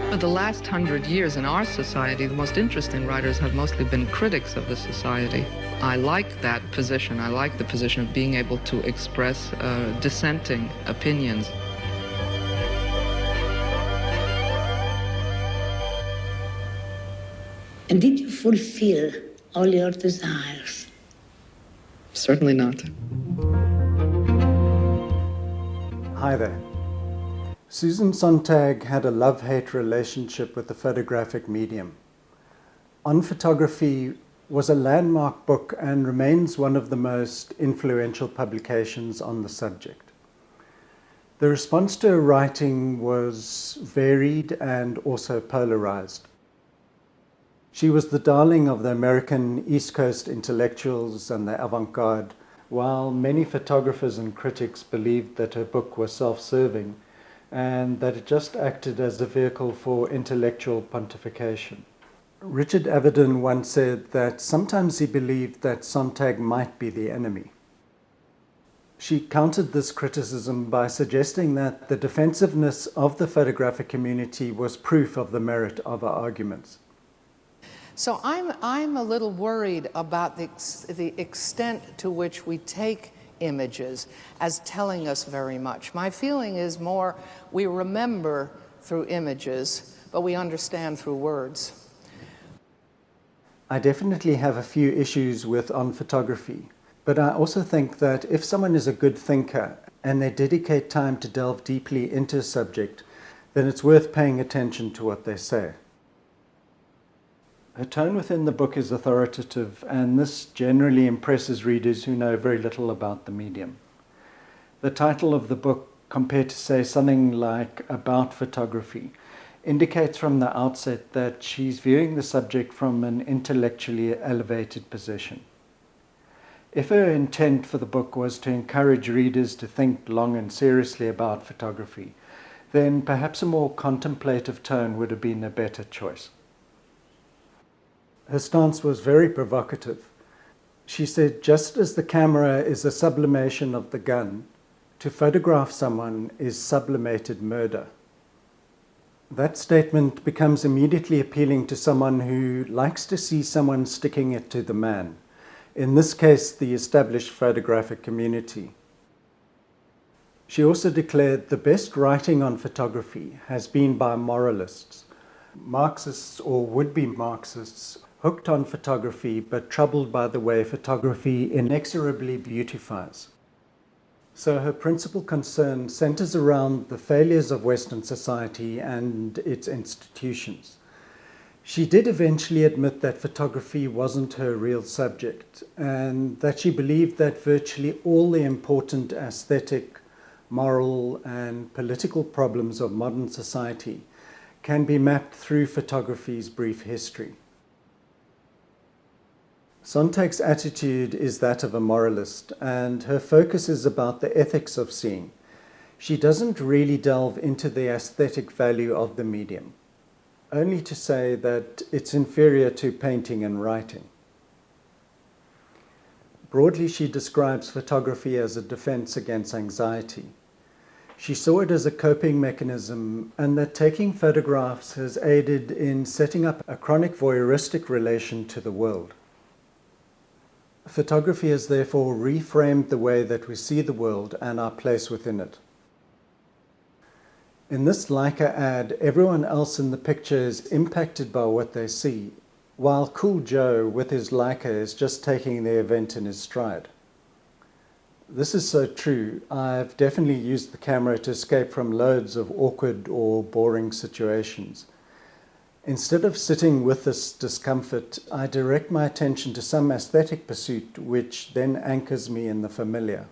For the last 100 years in our society, the most interesting writers have mostly been critics of the society. I like that position. I like the position of being able to express dissenting opinions. And did you fulfill all your desires? Certainly not. Hi there. Susan Sontag had a love-hate relationship with the photographic medium. On Photography was a landmark book and remains one of the most influential publications on the subject. The response to her writing was varied and also polarized. She was the darling of the American East Coast intellectuals and the avant-garde, while many photographers and critics believed that her book was self-serving and that it just acted as a vehicle for intellectual pontification. Richard Avedon once said that sometimes he believed that Sontag might be the enemy. She countered this criticism by suggesting that the defensiveness of the photographic community was proof of the merit of her arguments. So I'm a little worried about the extent to which we take images as telling us very much. My feeling is more we remember through images, but we understand through words. I definitely have a few issues with On Photography, but I also think that if someone is a good thinker and they dedicate time to delve deeply into a subject, then it's worth paying attention to what they say. Her tone within the book is authoritative, and this generally impresses readers who know very little about the medium. The title of the book, compared to, say, something like About Photography, indicates from the outset that she's viewing the subject from an intellectually elevated position. If her intent for the book was to encourage readers to think long and seriously about photography, then perhaps a more contemplative tone would have been a better choice. Her stance was very provocative. She said, just as the camera is a sublimation of the gun, to photograph someone is sublimated murder. That statement becomes immediately appealing to someone who likes to see someone sticking it to the man, in this case, the established photographic community. She also declared the best writing on photography has been by moralists, Marxists or would-be Marxists, hooked on photography but troubled by the way photography inexorably beautifies. So her principal concern centers around the failures of Western society and its institutions. She did eventually admit that photography wasn't her real subject, and that she believed that virtually all the important aesthetic, moral, and political problems of modern society can be mapped through photography's brief history. Sontag's attitude is that of a moralist, and her focus is about the ethics of seeing. She doesn't really delve into the aesthetic value of the medium, only to say that it's inferior to painting and writing. Broadly, she describes photography as a defense against anxiety. She saw it as a coping mechanism, and that taking photographs has aided in setting up a chronic voyeuristic relation to the world. Photography has therefore reframed the way that we see the world and our place within it. In this Leica ad, everyone else in the picture is impacted by what they see, while Cool Joe with his Leica is just taking the event in his stride. This is so true. I've definitely used the camera to escape from loads of awkward or boring situations. Instead of sitting with this discomfort, I direct my attention to some aesthetic pursuit which then anchors me in the familiar.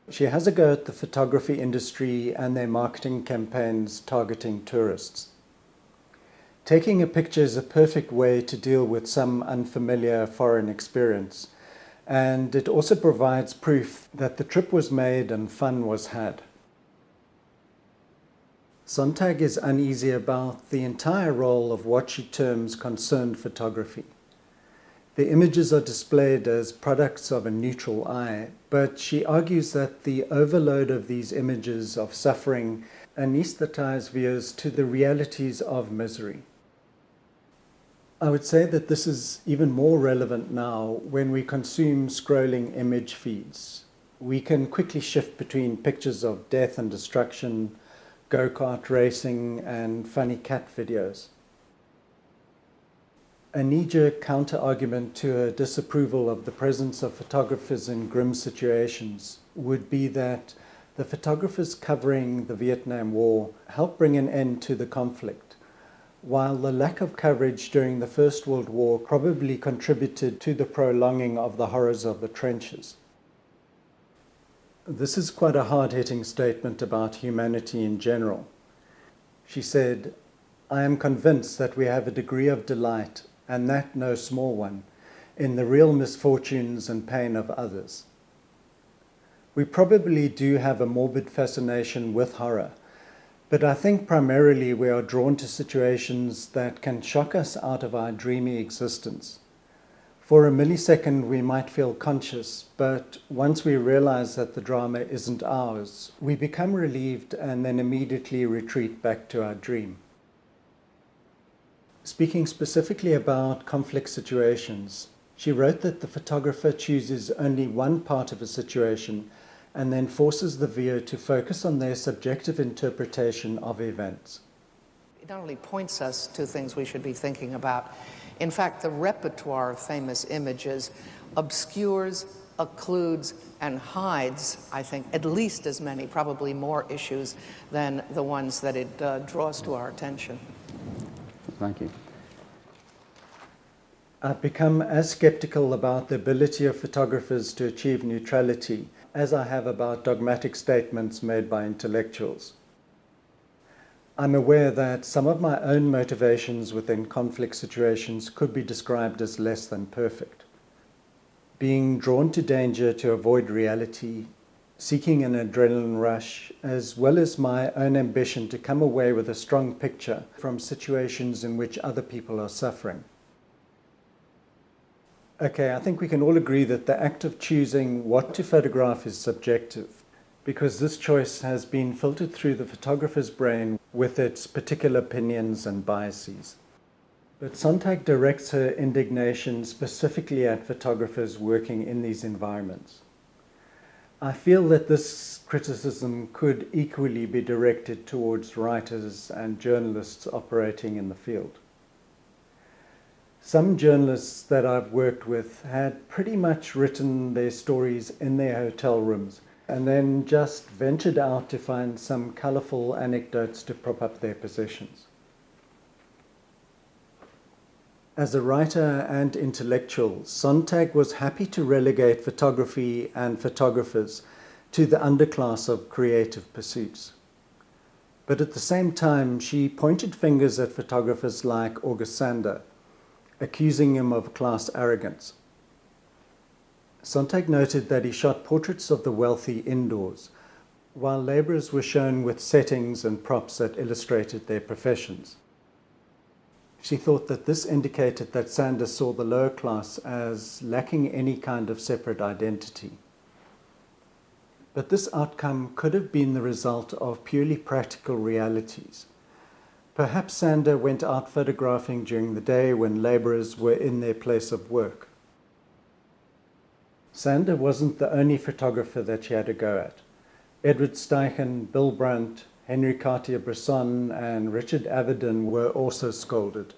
She has a go at the photography industry and their marketing campaigns targeting tourists. Taking a picture is a perfect way to deal with some unfamiliar foreign experience, and it also provides proof that the trip was made and fun was had. Sontag is uneasy about the entire role of what she terms concerned photography. The images are displayed as products of a neutral eye, but she argues that the overload of these images of suffering anesthetize viewers to the realities of misery. I would say that this is even more relevant now when we consume scrolling image feeds. We can quickly shift between pictures of death and destruction, go-kart racing, and funny cat videos. A knee-jerk counter-argument to a disapproval of the presence of photographers in grim situations would be that the photographers covering the Vietnam War helped bring an end to the conflict, while the lack of coverage during the First World War probably contributed to the prolonging of the horrors of the trenches. This is quite a hard-hitting statement about humanity in general. She said, "I am convinced that we have a degree of delight, and that no small one, in the real misfortunes and pain of others. We probably do have a morbid fascination with horror, but I think primarily we are drawn to situations that can shock us out of our dreamy existence. For a millisecond we might feel conscious, but once we realize that the drama isn't ours, we become relieved and then immediately retreat back to our dream." Speaking specifically about conflict situations, she wrote that the photographer chooses only one part of a situation and then forces the viewer to focus on their subjective interpretation of events. It not only points us to things we should be thinking about, in fact, the repertoire of famous images obscures, occludes, and hides, I think, at least as many, probably more issues than the ones that it draws to our attention. Thank you. I've become as skeptical about the ability of photographers to achieve neutrality as I have about dogmatic statements made by intellectuals. I'm aware that some of my own motivations within conflict situations could be described as less than perfect. Being drawn to danger to avoid reality, seeking an adrenaline rush, as well as my own ambition to come away with a strong picture from situations in which other people are suffering. Okay, I think we can all agree that the act of choosing what to photograph is subjective, because this choice has been filtered through the photographer's brain with its particular opinions and biases. But Sontag directs her indignation specifically at photographers working in these environments. I feel that this criticism could equally be directed towards writers and journalists operating in the field. Some journalists that I've worked with had pretty much written their stories in their hotel rooms and then just ventured out to find some colorful anecdotes to prop up their positions. As a writer and intellectual, Sontag was happy to relegate photography and photographers to the underclass of creative pursuits. But at the same time, she pointed fingers at photographers like August Sander, accusing him of class arrogance. Sontag noted that he shot portraits of the wealthy indoors, while laborers were shown with settings and props that illustrated their professions. She thought that this indicated that Sander saw the lower class as lacking any kind of separate identity. But this outcome could have been the result of purely practical realities. Perhaps Sander went out photographing during the day when laborers were in their place of work. Sander wasn't the only photographer that she had a go at. Edward Steichen, Bill Brandt, Henry Cartier-Bresson, and Richard Avedon were also scolded.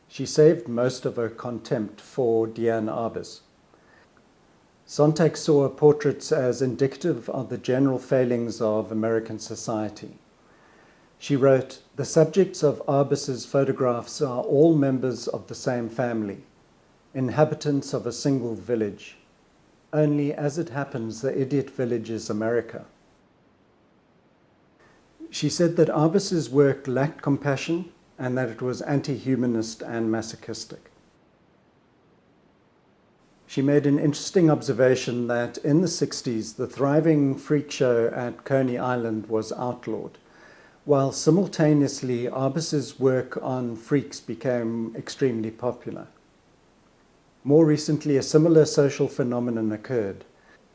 She saved most of her contempt for Deian Aris. Sontag saw her portraits as indicative of the general failings of American society. She wrote, "The subjects of Arbus's photographs are all members of the same family, inhabitants of a single village. Only, as it happens, the idiot village is America." She said that Arbus's work lacked compassion and that it was anti-humanist and masochistic. She made an interesting observation that in the 60s, the thriving freak show at Coney Island was outlawed, while simultaneously Arbus's work on freaks became extremely popular. More recently, a similar social phenomenon occurred.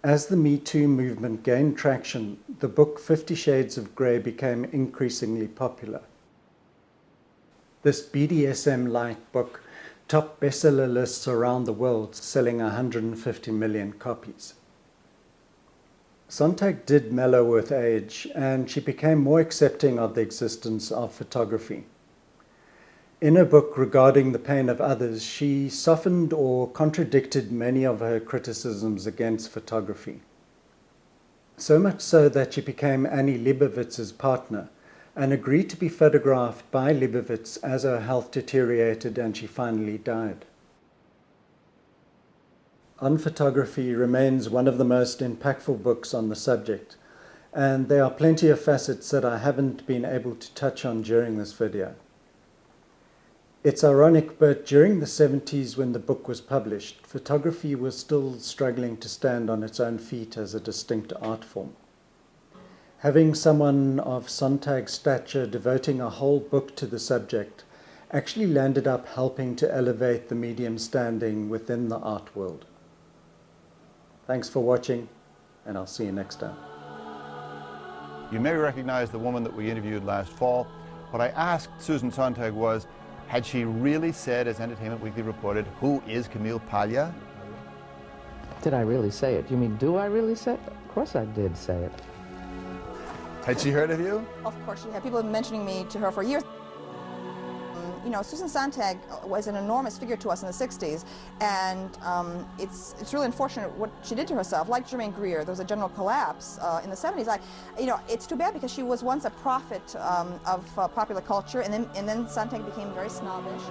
As the Me Too movement gained traction, the book 50 Shades of Grey became increasingly popular. This BDSM-like book topped bestseller lists around the world, selling 150 million copies. Sontag did mellow with age, and she became more accepting of the existence of photography. In her book regarding the pain of others, she softened or contradicted many of her criticisms against photography. So much so that she became Annie Leibovitz's partner and agreed to be photographed by Leibovitz as her health deteriorated and she finally died. On Photography remains one of the most impactful books on the subject, and there are plenty of facets that I haven't been able to touch on during this video. It's ironic, but during the 70s when the book was published, photography was still struggling to stand on its own feet as a distinct art form. Having someone of Sontag's stature devoting a whole book to the subject actually landed up helping to elevate the medium's standing within the art world. Thanks for watching, and I'll see you next time. You may recognize the woman that we interviewed last fall. What I asked Susan Sontag was, had she really said, as Entertainment Weekly reported, who is Camille Paglia? Did I really say it? You mean, do I really say it? Of course I did say it. Had she heard of you? Of course she had. People have been mentioning me to her for years. You know, Susan Sontag was an enormous figure to us in the 60s, and it's really unfortunate what she did to herself. Like Germaine Greer, there was a general collapse in the 70s. You know, it's too bad because she was once a prophet of popular culture, and then Sontag became very snobbish.